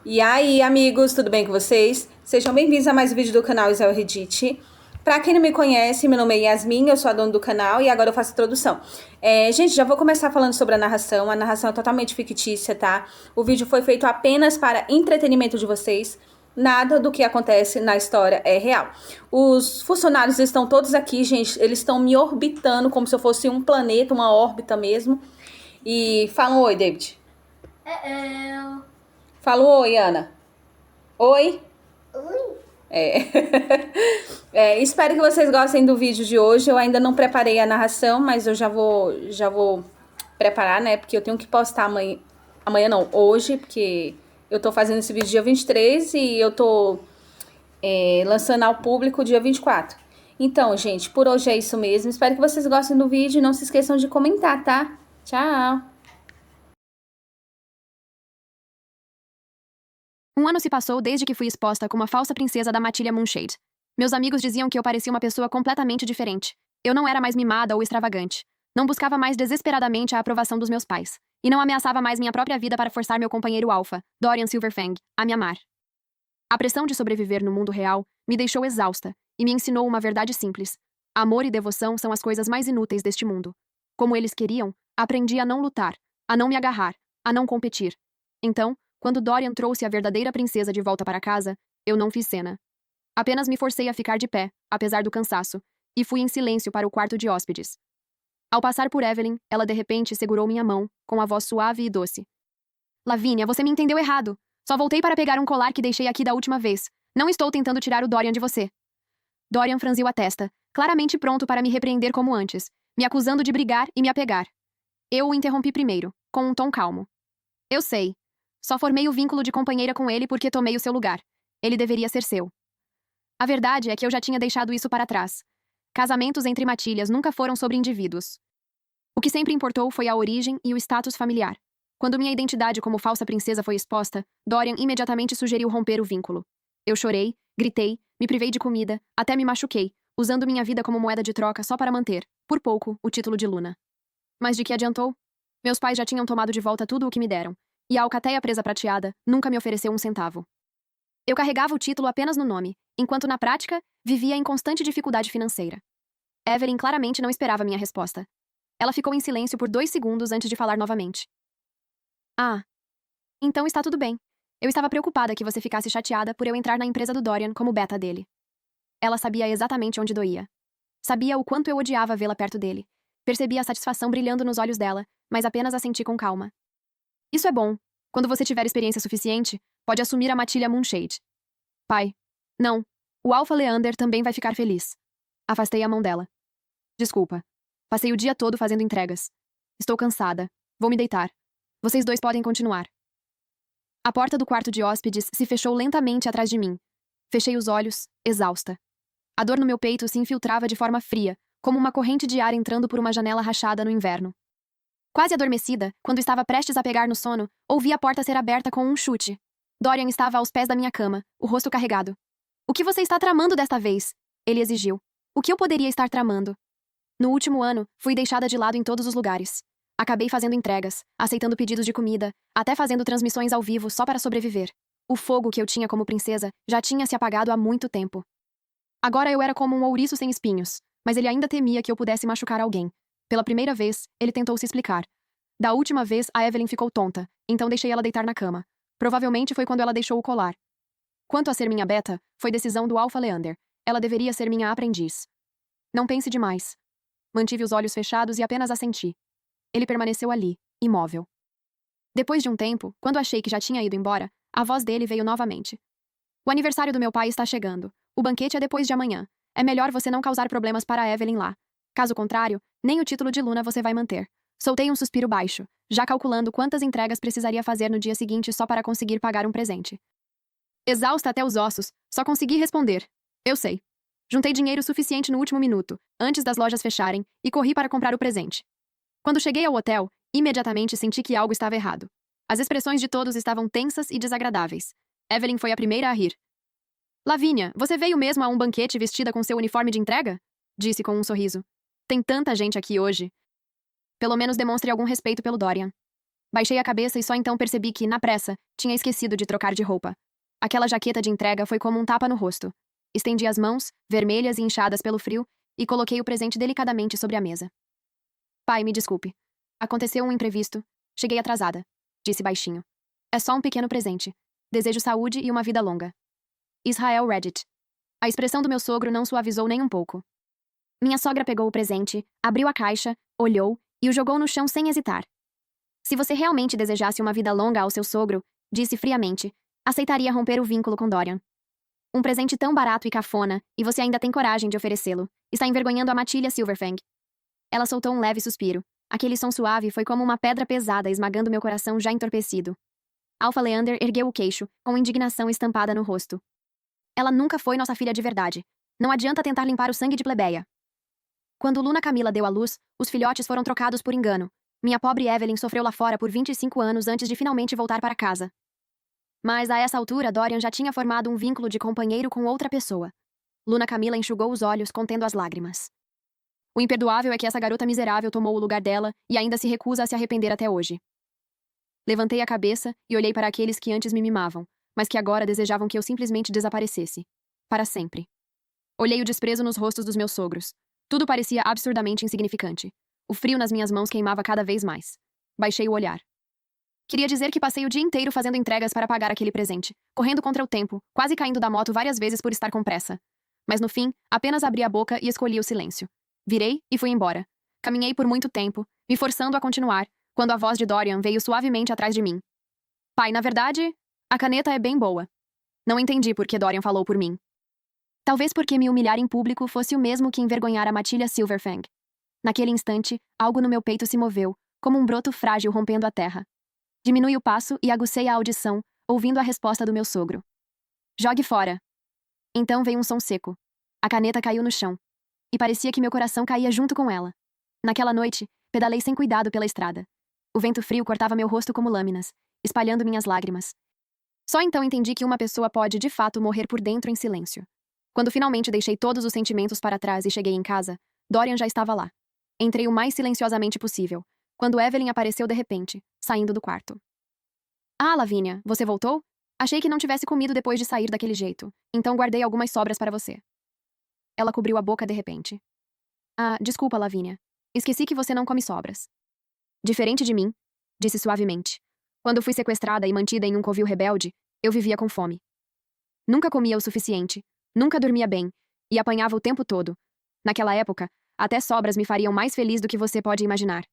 E aí, amigos, tudo bem com vocês? Sejam bem-vindos a mais um vídeo do canal Isel Reddit. Pra quem não me conhece, meu nome é Yasmin, eu sou a dona do canal e agora eu faço a introdução. Gente, já vou começar falando sobre a narração é totalmente fictícia, tá? O vídeo foi feito apenas para entretenimento de vocês, nada do que acontece na história é real. Os funcionários estão todos aqui, gente, eles estão me orbitando como se eu fosse um planeta, uma órbita mesmo. E falam oi, David. Fala oi, Ana. Oi. É. Espero que vocês gostem do vídeo de hoje. Eu ainda não preparei a narração, mas eu já vou preparar, né? Porque eu tenho que postar amanhã. Amanhã não, hoje, porque eu tô fazendo esse vídeo dia 23 e eu tô lançando ao público dia 24. Então, gente, por hoje é isso mesmo. Espero que vocês gostem do vídeo e não se esqueçam de comentar, tá? Tchau! Um ano se passou desde que fui exposta como a falsa princesa da matilha Moonshade. Meus amigos diziam que eu parecia uma pessoa completamente diferente. Eu não era mais mimada ou extravagante. Não buscava mais desesperadamente a aprovação dos meus pais. E não ameaçava mais minha própria vida para forçar meu companheiro alfa, Dorian Silverfang, a me amar. A pressão de sobreviver no mundo real me deixou exausta e me ensinou uma verdade simples. Amor e devoção são as coisas mais inúteis deste mundo. Como eles queriam, aprendi a não lutar, a não me agarrar, a não competir. Então, quando Dorian trouxe a verdadeira princesa de volta para casa, eu não fiz cena. Apenas me forcei a ficar de pé, apesar do cansaço, e fui em silêncio para o quarto de hóspedes. Ao passar por Evelyn, ela de repente segurou minha mão, com a voz suave e doce. Lavínia, você me entendeu errado. Só voltei para pegar um colar que deixei aqui da última vez. Não estou tentando tirar o Dorian de você. Dorian franziu a testa, claramente pronto para me repreender como antes, me acusando de brigar e me apegar. Eu o interrompi primeiro, com um tom calmo. Eu sei. Só formei o vínculo de companheira com ele porque tomei o seu lugar. Ele deveria ser seu. A verdade é que eu já tinha deixado isso para trás. Casamentos entre matilhas nunca foram sobre indivíduos. O que sempre importou foi a origem e o status familiar. Quando minha identidade como falsa princesa foi exposta, Dorian imediatamente sugeriu romper o vínculo. Eu chorei, gritei, me privei de comida, até me machuquei, usando minha vida como moeda de troca só para manter, por pouco, o título de Luna. Mas de que adiantou? Meus pais já tinham tomado de volta tudo o que me deram, e a alcateia presa prateada nunca me ofereceu um centavo. Eu carregava o título apenas no nome, enquanto na prática, vivia em constante dificuldade financeira. Evelyn claramente não esperava minha resposta. Ela ficou em silêncio por 2 segundos antes de falar novamente. Ah, então está tudo bem. Eu estava preocupada que você ficasse chateada por eu entrar na empresa do Dorian como beta dele. Ela sabia exatamente onde doía. Sabia o quanto eu odiava vê-la perto dele. Percebia a satisfação brilhando nos olhos dela, mas apenas assenti com calma. Isso é bom. Quando você tiver experiência suficiente, pode assumir a matilha Moonshade. Pai. Não. O Alpha Leander também vai ficar feliz. Afastei a mão dela. Desculpa. Passei o dia todo fazendo entregas. Estou cansada. Vou me deitar. Vocês dois podem continuar. A porta do quarto de hóspedes se fechou lentamente atrás de mim. Fechei os olhos, exausta. A dor no meu peito se infiltrava de forma fria, como uma corrente de ar entrando por uma janela rachada no inverno. Quase adormecida, quando estava prestes a pegar no sono, ouvi a porta ser aberta com um chute. Dorian estava aos pés da minha cama, o rosto carregado. O que você está tramando desta vez? Ele exigiu. O que eu poderia estar tramando? No último ano, fui deixada de lado em todos os lugares. Acabei fazendo entregas, aceitando pedidos de comida, até fazendo transmissões ao vivo só para sobreviver. O fogo que eu tinha como princesa já tinha se apagado há muito tempo. Agora eu era como um ouriço sem espinhos, mas ele ainda temia que eu pudesse machucar alguém. Pela primeira vez, ele tentou se explicar. Da última vez, a Evelyn ficou tonta, então deixei ela deitar na cama. Provavelmente foi quando ela deixou o colar. Quanto a ser minha beta, foi decisão do Alpha Leander. Ela deveria ser minha aprendiz. Não pense demais. Mantive os olhos fechados e apenas assenti. Ele permaneceu ali, imóvel. Depois de um tempo, quando achei que já tinha ido embora, a voz dele veio novamente. O aniversário do meu pai está chegando. O banquete é depois de amanhã. É melhor você não causar problemas para a Evelyn lá. Caso contrário, nem o título de Luna você vai manter. Soltei um suspiro baixo, já calculando quantas entregas precisaria fazer no dia seguinte só para conseguir pagar um presente. Exausta até os ossos, só consegui responder. Eu sei. Juntei dinheiro suficiente no último minuto, antes das lojas fecharem, e corri para comprar o presente. Quando cheguei ao hotel, imediatamente senti que algo estava errado. As expressões de todos estavam tensas e desagradáveis. Evelyn foi a primeira a rir. Lavínia, você veio mesmo a um banquete vestida com seu uniforme de entrega? Disse com um sorriso. Tem tanta gente aqui hoje. Pelo menos demonstre algum respeito pelo Dorian. Baixei a cabeça e só então percebi que, na pressa, tinha esquecido de trocar de roupa. Aquela jaqueta de entrega foi como um tapa no rosto. Estendi as mãos, vermelhas e inchadas pelo frio, e coloquei o presente delicadamente sobre a mesa. Pai, me desculpe. Aconteceu um imprevisto. Cheguei atrasada, disse baixinho. É só um pequeno presente. Desejo saúde e uma vida longa. Israel Reddit. A expressão do meu sogro não suavizou nem um pouco. Minha sogra pegou o presente, abriu a caixa, olhou e o jogou no chão sem hesitar. Se você realmente desejasse uma vida longa ao seu sogro, disse friamente, aceitaria romper o vínculo com Dorian. Um presente tão barato e cafona, e você ainda tem coragem de oferecê-lo. Está envergonhando a Matilha Silverfang. Ela soltou um leve suspiro. Aquele som suave foi como uma pedra pesada esmagando meu coração já entorpecido. Alpha Leander ergueu o queixo, com indignação estampada no rosto. Ela nunca foi nossa filha de verdade. Não adianta tentar limpar o sangue de plebeia. Quando Luna Camila deu à luz, os filhotes foram trocados por engano. Minha pobre Evelyn sofreu lá fora por 25 anos antes de finalmente voltar para casa. Mas a essa altura, Dorian já tinha formado um vínculo de companheiro com outra pessoa. Luna Camila enxugou os olhos, contendo as lágrimas. O imperdoável é que essa garota miserável tomou o lugar dela e ainda se recusa a se arrepender até hoje. Levantei a cabeça e olhei para aqueles que antes me mimavam, mas que agora desejavam que eu simplesmente desaparecesse. Para sempre. Olhei o desprezo nos rostos dos meus sogros. Tudo parecia absurdamente insignificante. O frio nas minhas mãos queimava cada vez mais. Baixei o olhar. Queria dizer que passei o dia inteiro fazendo entregas para pagar aquele presente, correndo contra o tempo, quase caindo da moto várias vezes por estar com pressa. Mas no fim, apenas abri a boca e escolhi o silêncio. Virei e fui embora. Caminhei por muito tempo, me forçando a continuar, quando a voz de Dorian veio suavemente atrás de mim. Pai, na verdade, a caneta é bem boa. Não entendi por que Dorian falou por mim. Talvez porque me humilhar em público fosse o mesmo que envergonhar a Matilha Silverfang. Naquele instante, algo no meu peito se moveu, como um broto frágil rompendo a terra. Diminui o passo e agucei a audição, ouvindo a resposta do meu sogro. Jogue fora. Então veio um som seco. A caneta caiu no chão. E parecia que meu coração caía junto com ela. Naquela noite, pedalei sem cuidado pela estrada. O vento frio cortava meu rosto como lâminas, espalhando minhas lágrimas. Só então entendi que uma pessoa pode, de fato, morrer por dentro em silêncio. Quando finalmente deixei todos os sentimentos para trás e cheguei em casa, Dorian já estava lá. Entrei o mais silenciosamente possível, quando Evelyn apareceu de repente, saindo do quarto. Ah, Lavínia, você voltou? Achei que não tivesse comido depois de sair daquele jeito, então guardei algumas sobras para você. Ela cobriu a boca de repente. Ah, desculpa, Lavínia. Esqueci que você não come sobras. Diferente de mim, disse suavemente. Quando fui sequestrada e mantida em um covil rebelde, eu vivia com fome. Nunca comia o suficiente, nunca dormia bem, e apanhava o tempo todo. Naquela época, até sobras me fariam mais feliz do que você pode imaginar.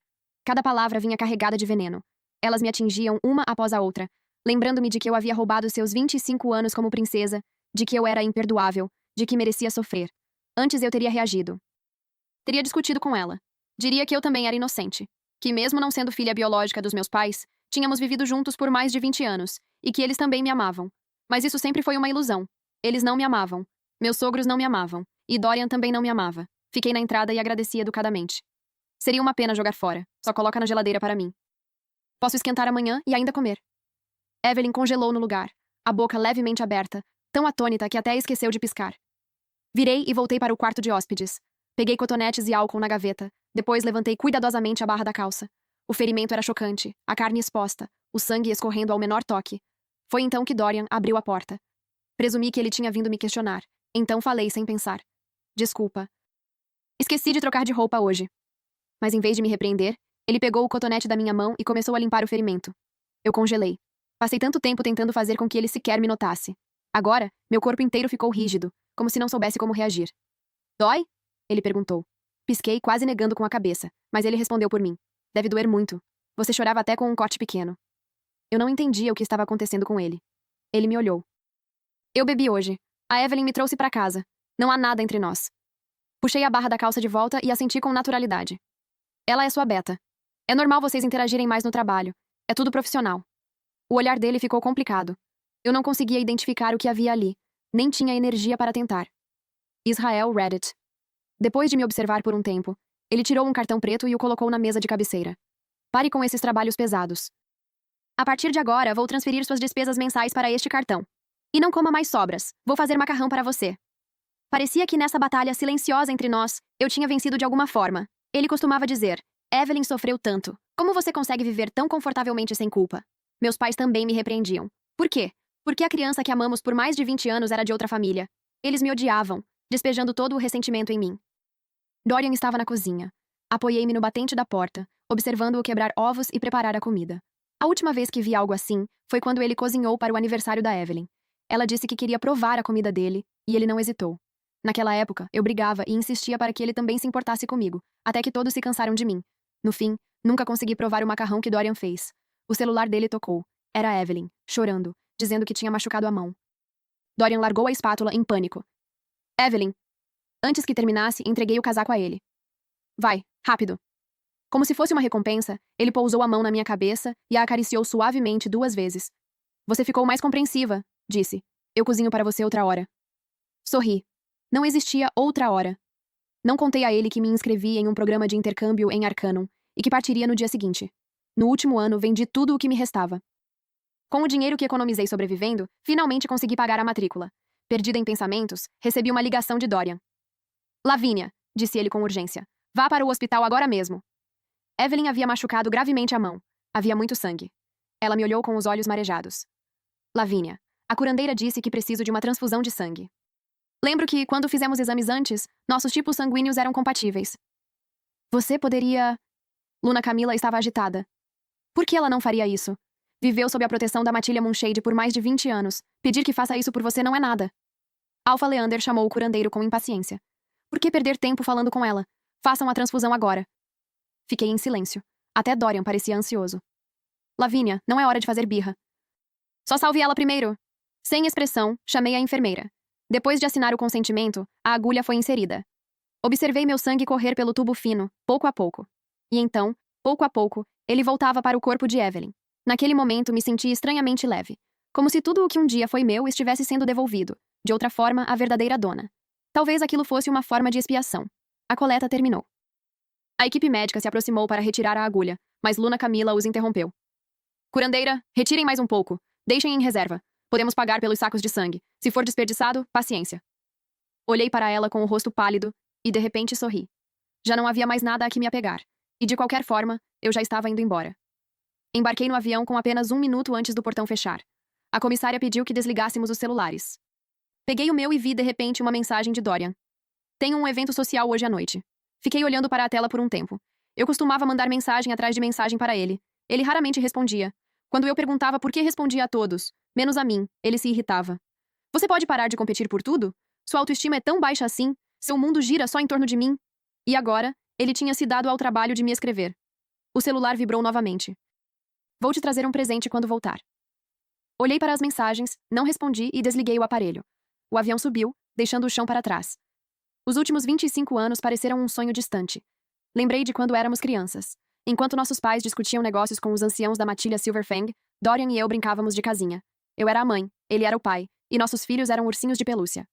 Cada palavra vinha carregada de veneno. Elas me atingiam uma após a outra, lembrando-me de que eu havia roubado seus 25 anos como princesa, de que eu era imperdoável, de que merecia sofrer. Antes eu teria reagido. Teria discutido com ela. Diria que eu também era inocente. Que mesmo não sendo filha biológica dos meus pais, tínhamos vivido juntos por mais de 20 anos, e que eles também me amavam. Mas isso sempre foi uma ilusão. Eles não me amavam. Meus sogros não me amavam. E Dorian também não me amava. Fiquei na entrada e agradeci educadamente. Seria uma pena jogar fora. Só coloca na geladeira para mim. Posso esquentar amanhã e ainda comer. Evelyn congelou no lugar, a boca levemente aberta, tão atônita que até esqueceu de piscar. Virei e voltei para o quarto de hóspedes. Peguei cotonetes e álcool na gaveta, depois levantei cuidadosamente a barra da calça. O ferimento era chocante, a carne exposta, o sangue escorrendo ao menor toque. Foi então que Dorian abriu a porta. Presumi que ele tinha vindo me questionar, então falei sem pensar. Desculpa. Esqueci de trocar de roupa hoje. Mas em vez de me repreender, ele pegou o cotonete da minha mão e começou a limpar o ferimento. Eu congelei. Passei tanto tempo tentando fazer com que ele sequer me notasse. Agora, meu corpo inteiro ficou rígido, como se não soubesse como reagir. Dói? Ele perguntou. Pisquei, quase negando com a cabeça, mas ele respondeu por mim. Deve doer muito. Você chorava até com um corte pequeno. Eu não entendia o que estava acontecendo com ele. Ele me olhou. Eu bebi hoje. A Evelyn me trouxe para casa. Não há nada entre nós. Puxei a barra da calça de volta e assenti com naturalidade. Ela é sua beta. É normal vocês interagirem mais no trabalho. É tudo profissional. O olhar dele ficou complicado. Eu não conseguia identificar o que havia ali, nem tinha energia para tentar. Israel Reddit. Depois de me observar por um tempo, ele tirou um cartão preto e o colocou na mesa de cabeceira. Pare com esses trabalhos pesados. A partir de agora, vou transferir suas despesas mensais para este cartão. E não coma mais sobras. Vou fazer macarrão para você. Parecia que nessa batalha silenciosa entre nós, eu tinha vencido de alguma forma. Ele costumava dizer, Evelyn sofreu tanto. Como você consegue viver tão confortavelmente sem culpa? Meus pais também me repreendiam. Por quê? Porque a criança que amamos por mais de 20 anos era de outra família. Eles me odiavam, despejando todo o ressentimento em mim. Dorian estava na cozinha. Apoiei-me no batente da porta, observando-o quebrar ovos e preparar a comida. A última vez que vi algo assim foi quando ele cozinhou para o aniversário da Evelyn. Ela disse que queria provar a comida dele, e ele não hesitou. Naquela época, eu brigava e insistia para que ele também se importasse comigo, até que todos se cansaram de mim. No fim, nunca consegui provar o macarrão que Dorian fez. O celular dele tocou. Era Evelyn, chorando, dizendo que tinha machucado a mão. Dorian largou a espátula em pânico. Evelyn. Antes que terminasse, entreguei o casaco a ele. Vai, rápido. Como se fosse uma recompensa, ele pousou a mão na minha cabeça e a acariciou suavemente 2 vezes. Você ficou mais compreensiva, disse. Eu cozinho para você outra hora. Sorri. Não existia outra hora. Não contei a ele que me inscrevi em um programa de intercâmbio em Arcanum e que partiria no dia seguinte. No último ano, vendi tudo o que me restava. Com o dinheiro que economizei sobrevivendo, finalmente consegui pagar a matrícula. Perdida em pensamentos, recebi uma ligação de Dorian. Lavínia, disse ele com urgência. Vá para o hospital agora mesmo. Evelyn havia machucado gravemente a mão. Havia muito sangue. Ela me olhou com os olhos marejados. Lavínia, a curandeira disse que preciso de uma transfusão de sangue. Lembro que, quando fizemos exames antes, nossos tipos sanguíneos eram compatíveis. Você poderia... Luna Camila estava agitada. Por que ela não faria isso? Viveu sob a proteção da Matilha Moonshade por mais de 20 anos. Pedir que faça isso por você não é nada. Alpha Leander chamou o curandeiro com impaciência. Por que perder tempo falando com ela? Façam a transfusão agora. Fiquei em silêncio. Até Dorian parecia ansioso. Lavínia, não é hora de fazer birra. Só salve ela primeiro. Sem expressão, chamei a enfermeira. Depois de assinar o consentimento, a agulha foi inserida. Observei meu sangue correr pelo tubo fino, pouco a pouco. E então, pouco a pouco, ele voltava para o corpo de Evelyn. Naquele momento, me senti estranhamente leve. Como se tudo o que um dia foi meu estivesse sendo devolvido, de outra forma, à verdadeira dona. Talvez aquilo fosse uma forma de expiação. A coleta terminou. A equipe médica se aproximou para retirar a agulha, mas Luna Camila os interrompeu. Curandeira, retirem mais um pouco. Deixem em reserva. Podemos pagar pelos sacos de sangue. Se for desperdiçado, paciência. Olhei para ela com o rosto pálido e, de repente, sorri. Já não havia mais nada a que me apegar. E, de qualquer forma, eu já estava indo embora. Embarquei no avião com apenas 1 minuto antes do portão fechar. A comissária pediu que desligássemos os celulares. Peguei o meu e vi, de repente, uma mensagem de Dorian. Tenho um evento social hoje à noite. Fiquei olhando para a tela por um tempo. Eu costumava mandar mensagem atrás de mensagem para ele. Ele raramente respondia. Quando eu perguntava por que respondia a todos, menos a mim, ele se irritava. Você pode parar de competir por tudo? Sua autoestima é tão baixa assim? Seu mundo gira só em torno de mim? E agora, ele tinha se dado ao trabalho de me escrever. O celular vibrou novamente. Vou te trazer um presente quando voltar. Olhei para as mensagens, não respondi e desliguei o aparelho. O avião subiu, deixando o chão para trás. Os últimos 25 anos pareceram um sonho distante. Lembrei de quando éramos crianças. Enquanto nossos pais discutiam negócios com os anciãos da matilha Silverfang, Dorian e eu brincávamos de casinha. Eu era a mãe, ele era o pai, e nossos filhos eram ursinhos de pelúcia.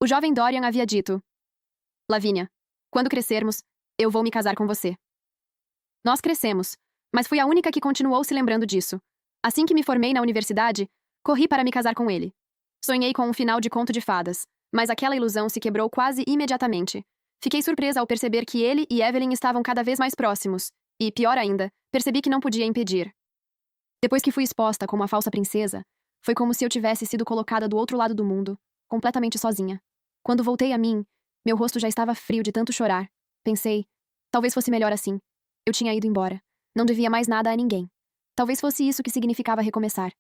O jovem Dorian havia dito: Lavínia, quando crescermos, eu vou me casar com você. Nós crescemos, mas fui a única que continuou se lembrando disso. Assim que me formei na universidade, corri para me casar com ele. Sonhei com um final de conto de fadas, mas aquela ilusão se quebrou quase imediatamente. Fiquei surpresa ao perceber que ele e Evelyn estavam cada vez mais próximos, e, pior ainda, percebi que não podia impedir. Depois que fui exposta como a falsa princesa, foi como se eu tivesse sido colocada do outro lado do mundo, completamente sozinha. Quando voltei a mim, meu rosto já estava frio de tanto chorar. Pensei, talvez fosse melhor assim. Eu tinha ido embora. Não devia mais nada a ninguém. Talvez fosse isso que significava recomeçar.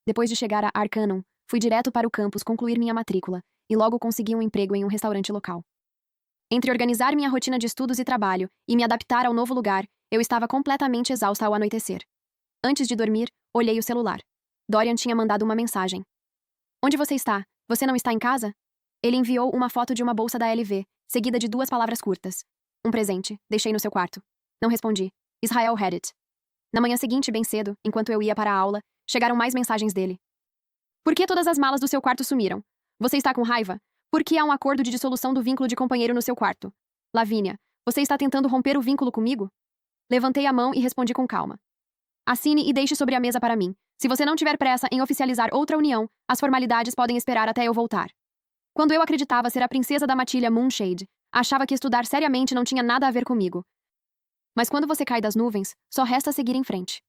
Depois de chegar a Arcanum, fui direto para o campus concluir minha matrícula, e logo consegui um emprego em um restaurante local. Entre organizar minha rotina de estudos e trabalho e me adaptar ao novo lugar, eu estava completamente exausta ao anoitecer. Antes de dormir, olhei o celular. Dorian tinha mandado uma mensagem. Onde você está? Você não está em casa? Ele enviou uma foto de uma bolsa da LV, seguida de 2 palavras curtas. Um presente. Deixei no seu quarto. Não respondi. Israel Reddit. Na manhã seguinte, bem cedo, enquanto eu ia para a aula, chegaram mais mensagens dele. Por que todas as malas do seu quarto sumiram? Você está com raiva? Por que há um acordo de dissolução do vínculo de companheiro no seu quarto? Lavínia, você está tentando romper o vínculo comigo? Levantei a mão e respondi com calma. Assine e deixe sobre a mesa para mim. Se você não tiver pressa em oficializar outra união, as formalidades podem esperar até eu voltar. Quando eu acreditava ser a princesa da matilha Moonshade, achava que estudar seriamente não tinha nada a ver comigo. Mas quando você cai das nuvens, só resta seguir em frente.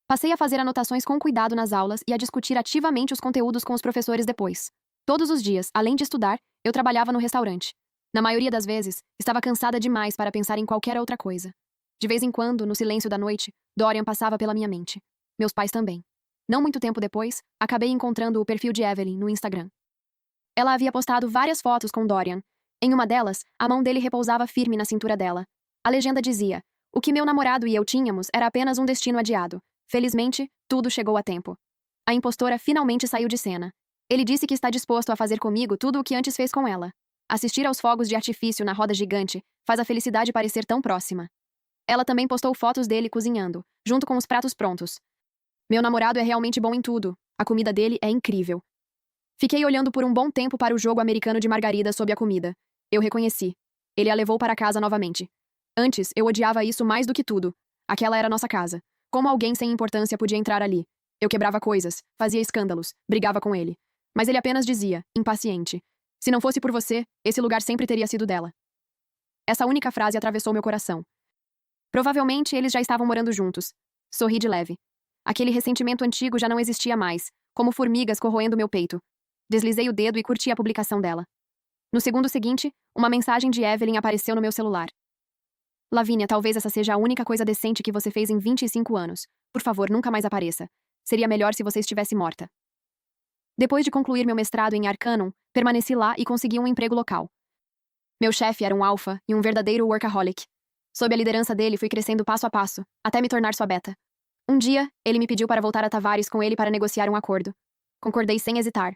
Passei a fazer anotações com cuidado nas aulas e a discutir ativamente os conteúdos com os professores depois. Todos os dias, além de estudar, eu trabalhava no restaurante. Na maioria das vezes, estava cansada demais para pensar em qualquer outra coisa. De vez em quando, no silêncio da noite, Dorian passava pela minha mente. Meus pais também. Não muito tempo depois, acabei encontrando o perfil de Evelyn no Instagram. Ela havia postado várias fotos com Dorian. Em uma delas, a mão dele repousava firme na cintura dela. A legenda dizia: "O que meu namorado e eu tínhamos era apenas um destino adiado. Felizmente, tudo chegou a tempo." A impostora finalmente saiu de cena. Ele disse que está disposto a fazer comigo tudo o que antes fez com ela. Assistir aos fogos de artifício na roda gigante faz a felicidade parecer tão próxima. Ela também postou fotos dele cozinhando, junto com os pratos prontos. Meu namorado é realmente bom em tudo. A comida dele é incrível. Fiquei olhando por um bom tempo para o jogo americano de margarida sob a comida. Eu reconheci. Ele a levou para casa novamente. Antes, eu odiava isso mais do que tudo. Aquela era nossa casa. Como alguém sem importância podia entrar ali? Eu quebrava coisas, fazia escândalos, brigava com ele. Mas ele apenas dizia, impaciente: "Se não fosse por você, esse lugar sempre teria sido dela." Essa única frase atravessou meu coração. Provavelmente eles já estavam morando juntos. Sorri de leve. Aquele ressentimento antigo já não existia mais, como formigas corroendo meu peito. Deslizei o dedo e curti a publicação dela. No segundo seguinte, uma mensagem de Evelyn apareceu no meu celular. "Lavínia, talvez essa seja a única coisa decente que você fez em 25 anos. Por favor, nunca mais apareça. Seria melhor se você estivesse morta." Depois de concluir meu mestrado em Arcanum, permaneci lá e consegui um emprego local. Meu chefe era um alfa e um verdadeiro workaholic. Sob a liderança dele, fui crescendo passo a passo, até me tornar sua beta. Um dia, ele me pediu para voltar a Tavares com ele para negociar um acordo. Concordei sem hesitar.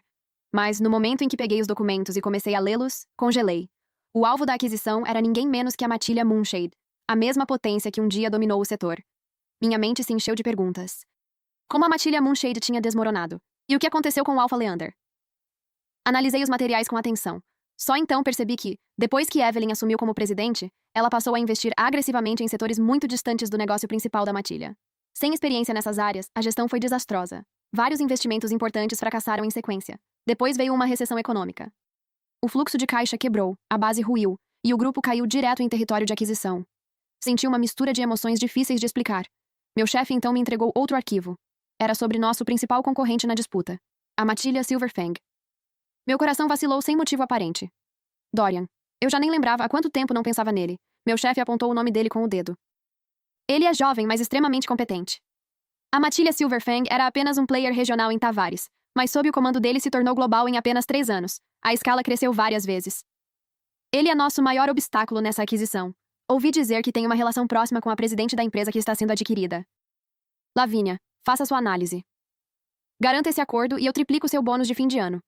Mas, no momento em que peguei os documentos e comecei a lê-los, congelei. O alvo da aquisição era ninguém menos que a matilha Moonshade, a mesma potência que um dia dominou o setor. Minha mente se encheu de perguntas. Como a matilha Moonshade tinha desmoronado? E o que aconteceu com o Alpha Leander? Analisei os materiais com atenção. Só então percebi que, depois que Evelyn assumiu como presidente, ela passou a investir agressivamente em setores muito distantes do negócio principal da matilha. Sem experiência nessas áreas, a gestão foi desastrosa. Vários investimentos importantes fracassaram em sequência. Depois veio uma recessão econômica. O fluxo de caixa quebrou, a base ruiu, e o grupo caiu direto em território de aquisição. Senti uma mistura de emoções difíceis de explicar. Meu chefe então me entregou outro arquivo. Era sobre nosso principal concorrente na disputa, a matilha Silverfang. Meu coração vacilou sem motivo aparente. Dorian. Eu já nem lembrava há quanto tempo não pensava nele. Meu chefe apontou o nome dele com o dedo. Ele é jovem, mas extremamente competente. A matilha Silverfang era apenas um player regional em Tavares, mas sob o comando dele se tornou global em apenas 3 anos. A escala cresceu várias vezes. Ele é nosso maior obstáculo nessa aquisição. Ouvi dizer que tem uma relação próxima com a presidente da empresa que está sendo adquirida. Lavínia, faça sua análise. Garanta esse acordo e eu triplico seu bônus de fim de ano.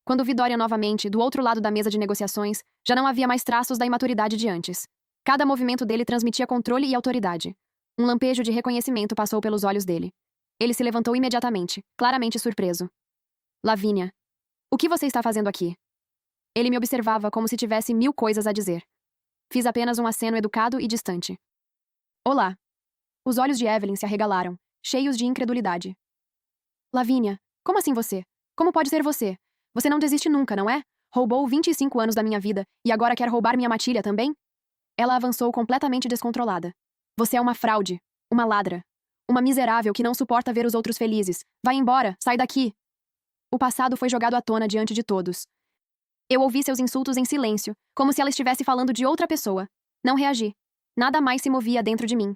Quando vi Dorian novamente, do outro lado da mesa de negociações, já não havia mais traços da imaturidade de antes. Cada movimento dele transmitia controle e autoridade. Um lampejo de reconhecimento passou pelos olhos dele. Ele se levantou imediatamente, claramente surpreso. Lavínia, o que você está fazendo aqui? Ele me observava como se tivesse 1000 coisas a dizer. Fiz apenas um aceno educado e distante. Olá. Os olhos de Evelyn se arregalaram, cheios de incredulidade. Lavínia, como assim você? Como pode ser você? Você não desiste nunca, não é? Roubou 25 anos da minha vida e agora quer roubar minha matilha também? Ela avançou completamente descontrolada. Você é uma fraude, uma ladra, uma miserável que não suporta ver os outros felizes. Vai embora, sai daqui. O passado foi jogado à tona diante de todos. Eu ouvi seus insultos em silêncio, como se ela estivesse falando de outra pessoa. Não reagi. Nada mais se movia dentro de mim.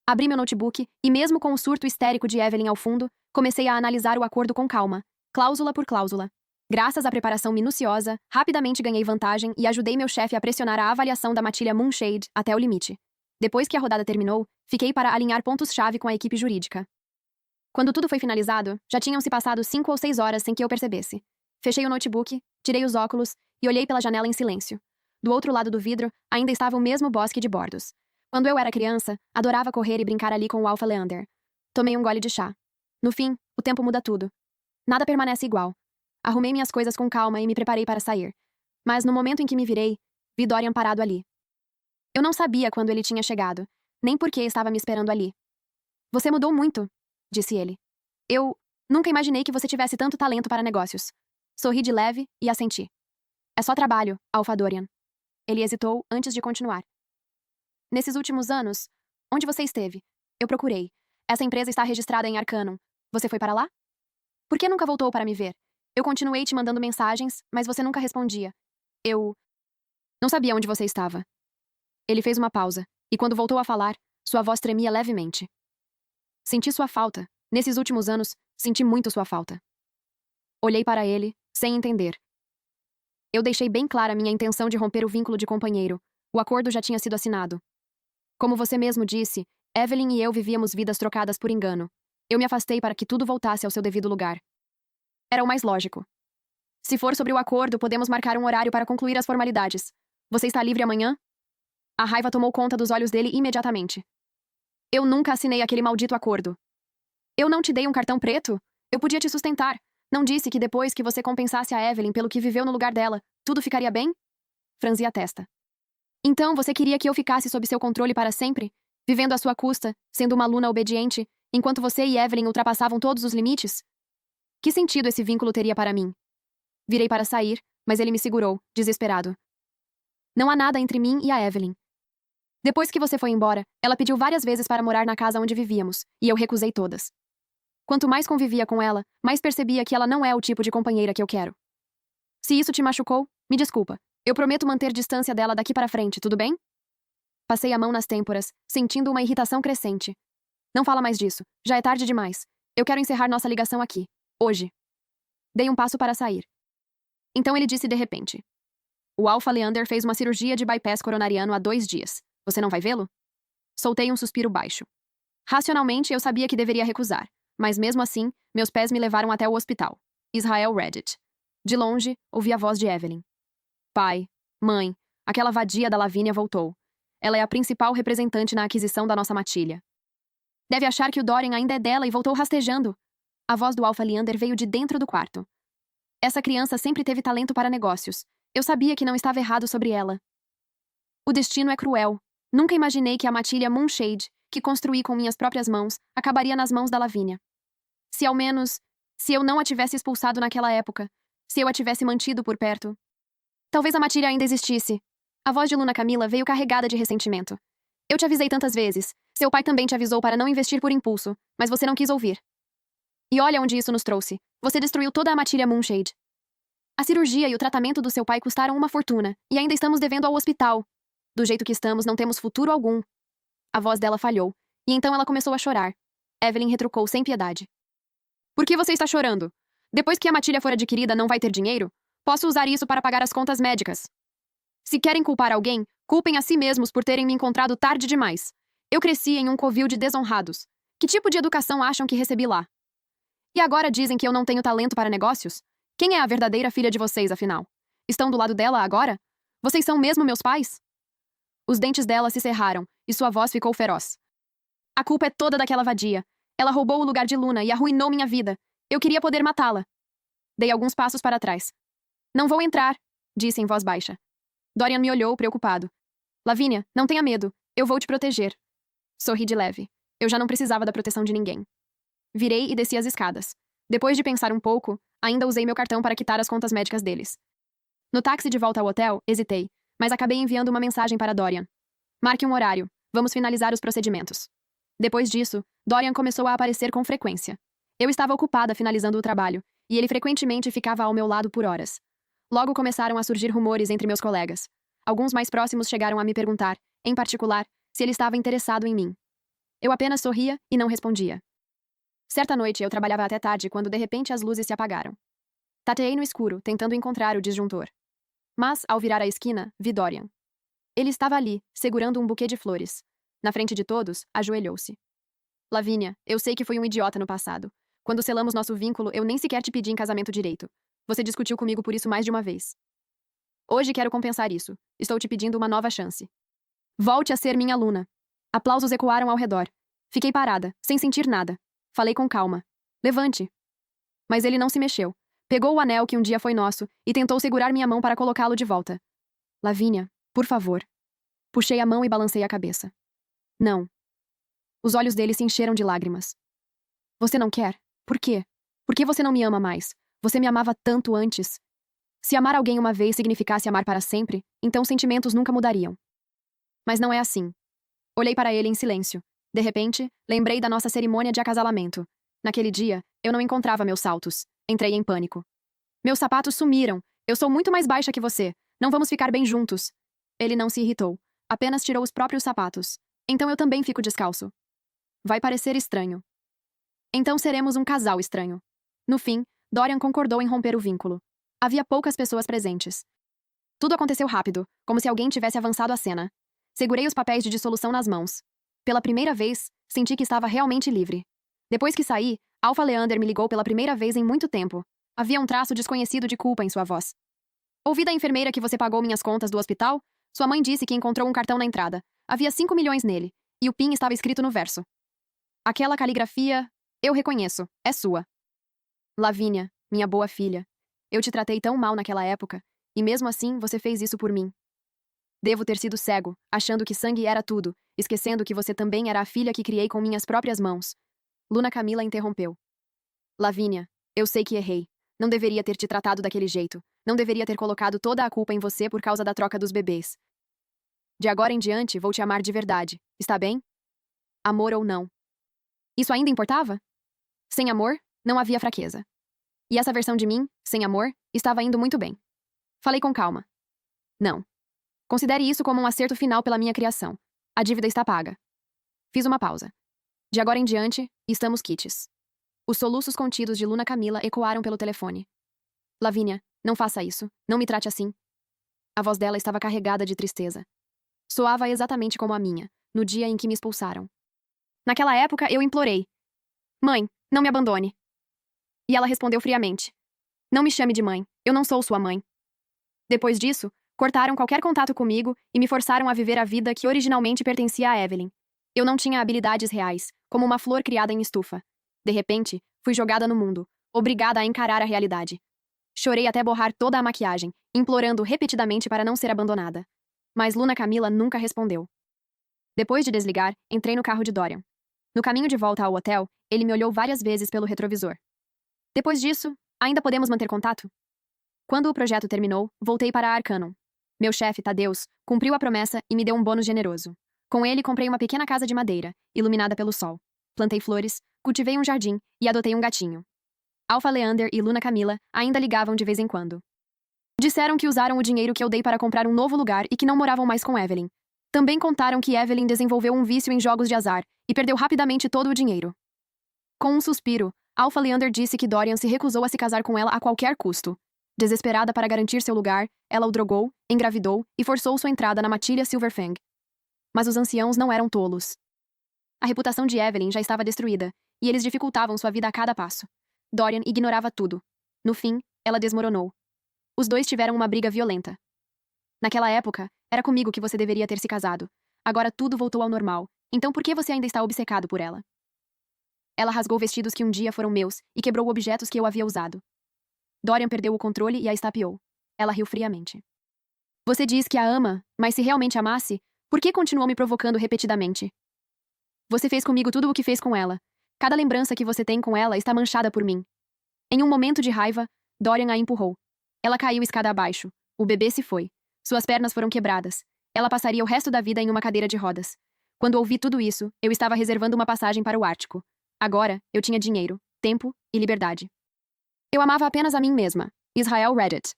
Abri meu notebook e, mesmo com o surto histérico de Evelyn ao fundo, comecei a analisar o acordo com calma, cláusula por cláusula. Graças à preparação minuciosa, rapidamente ganhei vantagem e ajudei meu chefe a pressionar a avaliação da matilha Moonshade até o limite. Depois que a rodada terminou, fiquei para alinhar pontos-chave com a equipe jurídica. Quando tudo foi finalizado, já tinham se passado 5 ou 6 horas sem que eu percebesse. Fechei o notebook, tirei os óculos e olhei pela janela em silêncio. Do outro lado do vidro, ainda estava o mesmo bosque de bordos. Quando eu era criança, adorava correr e brincar ali com o Alpha Leander. Tomei um gole de chá. No fim, o tempo muda tudo. Nada permanece igual. Arrumei minhas coisas com calma e me preparei para sair. Mas no momento em que me virei, vi Dorian parado ali. Eu não sabia quando ele tinha chegado, nem por que estava me esperando ali. Você mudou muito, disse ele. Eu nunca imaginei que você tivesse tanto talento para negócios. Sorri de leve e assenti. É só trabalho, Alpha Dorian. Ele hesitou antes de continuar. Nesses últimos anos, Onde você esteve? Eu procurei. Essa empresa está registrada em Arcanum. Você foi para lá? Por que nunca voltou para me ver? Eu continuei te mandando mensagens, mas você nunca respondia. Eu não sabia onde você estava. Ele fez uma pausa, e quando voltou a falar, sua voz tremia levemente. Senti sua falta. Nesses últimos anos, senti muito sua falta. Olhei para ele, sem entender. Eu deixei bem clara minha intenção de romper o vínculo de companheiro. O acordo já tinha sido assinado. Como você mesmo disse, Evelyn e eu vivíamos vidas trocadas por engano. Eu me afastei para que tudo voltasse ao seu devido lugar. Era o mais lógico. Se for sobre o acordo, podemos marcar um horário para concluir as formalidades. Você está livre amanhã? A raiva tomou conta dos olhos dele imediatamente. Eu nunca assinei aquele maldito acordo. Eu não te dei um cartão preto? Eu podia te sustentar. Não disse que depois que você compensasse a Evelyn pelo que viveu no lugar dela, tudo ficaria bem? Franzi a testa. Então você queria que eu ficasse sob seu controle para sempre? Vivendo à sua custa, sendo uma aluna obediente, enquanto você e Evelyn ultrapassavam todos os limites? Que sentido esse vínculo teria para mim? Virei para sair, mas ele me segurou, desesperado. Não há nada entre mim e a Evelyn. Depois que você foi embora, ela pediu várias vezes para morar na casa onde vivíamos, e eu recusei todas. Quanto mais convivia com ela, mais percebia que ela não é o tipo de companheira que eu quero. Se isso te machucou, me desculpa. Eu prometo manter distância dela daqui para frente, tudo bem? Passei a mão nas têmporas, sentindo uma irritação crescente. Não fala mais disso. Já é tarde demais. Eu quero encerrar nossa ligação aqui. Hoje. Dei um passo para sair. Então ele disse de repente. O Alpha Leander fez uma cirurgia de bypass coronariano há 2 dias. Você não vai vê-lo? Soltei um suspiro baixo. Racionalmente, eu sabia que deveria recusar. Mas mesmo assim, meus pés me levaram até o hospital. Israel Reddit. De longe, ouvi a voz de Evelyn. Pai, mãe, aquela vadia da Lavínia voltou. Ela é a principal representante na aquisição da nossa matilha. Deve achar que o Dorian ainda é dela e voltou rastejando. A voz do Alpha Leander veio de dentro do quarto. Essa criança sempre teve talento para negócios. Eu sabia que não estava errado sobre ela. O destino é cruel. Nunca imaginei que a matilha Moonshade, que construí com minhas próprias mãos, acabaria nas mãos da Lavínia. Se eu não a tivesse expulsado naquela época, se eu a tivesse mantido por perto. Talvez a matilha ainda existisse. A voz de Luna Camila veio carregada de ressentimento. Eu te avisei tantas vezes. Seu pai também te avisou para não investir por impulso, mas você não quis ouvir. E olha onde isso nos trouxe. Você destruiu toda a matilha Moonshade. A cirurgia e o tratamento do seu pai custaram uma fortuna, e ainda estamos devendo ao hospital. Do jeito que estamos, não temos futuro algum. A voz dela falhou, e então ela começou a chorar. Evelyn retrucou sem piedade. Por que você está chorando? Depois que a matilha for adquirida, não vai ter dinheiro? Posso usar isso para pagar as contas médicas. Se querem culpar alguém, culpem a si mesmos por terem me encontrado tarde demais. Eu cresci em um covil de desonrados. Que tipo de educação acham que recebi lá? E agora dizem que eu não tenho talento para negócios? Quem é a verdadeira filha de vocês, afinal? Estão do lado dela agora? Vocês são mesmo meus pais? Os dentes dela se cerraram, e sua voz ficou feroz. A culpa é toda daquela vadia. Ela roubou o lugar de Luna e arruinou minha vida. Eu queria poder matá-la. Dei alguns passos para trás. Não vou entrar, disse em voz baixa. Dorian me olhou, preocupado. Lavínia, não tenha medo. Eu vou te proteger. Sorri de leve. Eu já não precisava da proteção de ninguém. Virei e desci as escadas. Depois de pensar um pouco, ainda usei meu cartão para quitar as contas médicas deles. No táxi de volta ao hotel, hesitei, mas acabei enviando uma mensagem para Dorian. Marque um horário. Vamos finalizar os procedimentos. Depois disso, Dorian começou a aparecer com frequência. Eu estava ocupada finalizando o trabalho, e ele frequentemente ficava ao meu lado por horas. Logo começaram a surgir rumores entre meus colegas. Alguns mais próximos chegaram a me perguntar, em particular, se ele estava interessado em mim. Eu apenas sorria e não respondia. Certa noite eu trabalhava até tarde quando de repente as luzes se apagaram. Tateei no escuro, tentando encontrar o disjuntor. Mas, ao virar a esquina, vi Dorian. Ele estava ali, segurando um buquê de flores. Na frente de todos, ajoelhou-se. Lavínia, eu sei que fui um idiota no passado. Quando selamos nosso vínculo, eu nem sequer te pedi em casamento direito. Você discutiu comigo por isso mais de uma vez. Hoje quero compensar isso. Estou te pedindo uma nova chance. Volte a ser minha aluna. Aplausos ecoaram ao redor. Fiquei parada, sem sentir nada. Falei com calma. Levante. Mas ele não se mexeu. Pegou o anel que um dia foi nosso e tentou segurar minha mão para colocá-lo de volta. Lavínia, por favor. Puxei a mão e balancei a cabeça. Não. Os olhos dele se encheram de lágrimas. Você não quer? Por quê? Por que você não me ama mais? Você me amava tanto antes. Se amar alguém uma vez significasse amar para sempre, então sentimentos nunca mudariam. Mas não é assim. Olhei para ele em silêncio. De repente, lembrei da nossa cerimônia de acasalamento. Naquele dia, eu não encontrava meus saltos. Entrei em pânico. Meus sapatos sumiram. Eu sou muito mais baixa que você. Não vamos ficar bem juntos. Ele não se irritou. Apenas tirou os próprios sapatos. Então eu também fico descalço. Vai parecer estranho. Então seremos um casal estranho. No fim, Dorian concordou em romper o vínculo. Havia poucas pessoas presentes. Tudo aconteceu rápido, como se alguém tivesse avançado a cena. Segurei os papéis de dissolução nas mãos. Pela primeira vez, senti que estava realmente livre. Depois que saí, Alpha Leander me ligou pela primeira vez em muito tempo. Havia um traço desconhecido de culpa em sua voz. Ouvi da enfermeira que você pagou minhas contas do hospital? Sua mãe disse que encontrou um cartão na entrada. Havia 5 milhões nele, e o PIN estava escrito no verso. Aquela caligrafia, eu reconheço, é sua. Lavínia, minha boa filha. Eu te tratei tão mal naquela época, e mesmo assim você fez isso por mim. Devo ter sido cego, achando que sangue era tudo, esquecendo que você também era a filha que criei com minhas próprias mãos. Luna Camila interrompeu. Lavínia, eu sei que errei. Não deveria ter te tratado daquele jeito. Não deveria ter colocado toda a culpa em você por causa da troca dos bebês. De agora em diante, vou te amar de verdade. Está bem? Amor ou não. Isso ainda importava? Sem amor, não havia fraqueza. E essa versão de mim, sem amor, estava indo muito bem. Falei com calma. Não. Considere isso como um acerto final pela minha criação. A dívida está paga. Fiz uma pausa. De agora em diante, estamos quites. Os soluços contidos de Luna Camila ecoaram pelo telefone. Lavínia, não faça isso. Não me trate assim. A voz dela estava carregada de tristeza. Soava exatamente como a minha, no dia em que me expulsaram. Naquela época, eu implorei. Mãe, não me abandone. E ela respondeu friamente. Não me chame de mãe. Eu não sou sua mãe. Depois disso, cortaram qualquer contato comigo e me forçaram a viver a vida que originalmente pertencia a Evelyn. Eu não tinha habilidades reais, como uma flor criada em estufa. De repente, fui jogada no mundo, obrigada a encarar a realidade. Chorei até borrar toda a maquiagem, implorando repetidamente para não ser abandonada. Mas Luna Camila nunca respondeu. Depois de desligar, entrei no carro de Dorian. No caminho de volta ao hotel, ele me olhou várias vezes pelo retrovisor. Depois disso, ainda podemos manter contato? Quando o projeto terminou, voltei para a Arcanum. Meu chefe, Tadeus, cumpriu a promessa e me deu um bônus generoso. Com ele, comprei uma pequena casa de madeira, iluminada pelo sol. Plantei flores, cultivei um jardim e adotei um gatinho. Alpha Leander e Luna Camila ainda ligavam de vez em quando. Disseram que usaram o dinheiro que eu dei para comprar um novo lugar e que não moravam mais com Evelyn. Também contaram que Evelyn desenvolveu um vício em jogos de azar e perdeu rapidamente todo o dinheiro. Com um suspiro, Alpha Leander disse que Dorian se recusou a se casar com ela a qualquer custo. Desesperada para garantir seu lugar, ela o drogou, engravidou e forçou sua entrada na matilha Silverfang. Mas os anciãos não eram tolos. A reputação de Evelyn já estava destruída, e eles dificultavam sua vida a cada passo. Dorian ignorava tudo. No fim, ela desmoronou. Os dois tiveram uma briga violenta. Naquela época, era comigo que você deveria ter se casado. Agora tudo voltou ao normal, então por que você ainda está obcecado por ela? Ela rasgou vestidos que um dia foram meus e quebrou objetos que eu havia usado. Dorian perdeu o controle e a estapeou. Ela riu friamente. Você diz que a ama, mas se realmente amasse, por que continuou me provocando repetidamente? Você fez comigo tudo o que fez com ela. Cada lembrança que você tem com ela está manchada por mim. Em um momento de raiva, Dorian a empurrou. Ela caiu escada abaixo. O bebê se foi. Suas pernas foram quebradas. Ela passaria o resto da vida em uma cadeira de rodas. Quando ouvi tudo isso, eu estava reservando uma passagem para o Ártico. Agora, eu tinha dinheiro, tempo e liberdade. Eu amava apenas a mim mesma, Israel Reddit.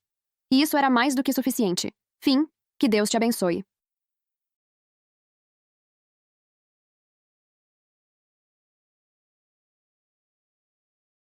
E isso era mais do que suficiente. Fim, que Deus te abençoe.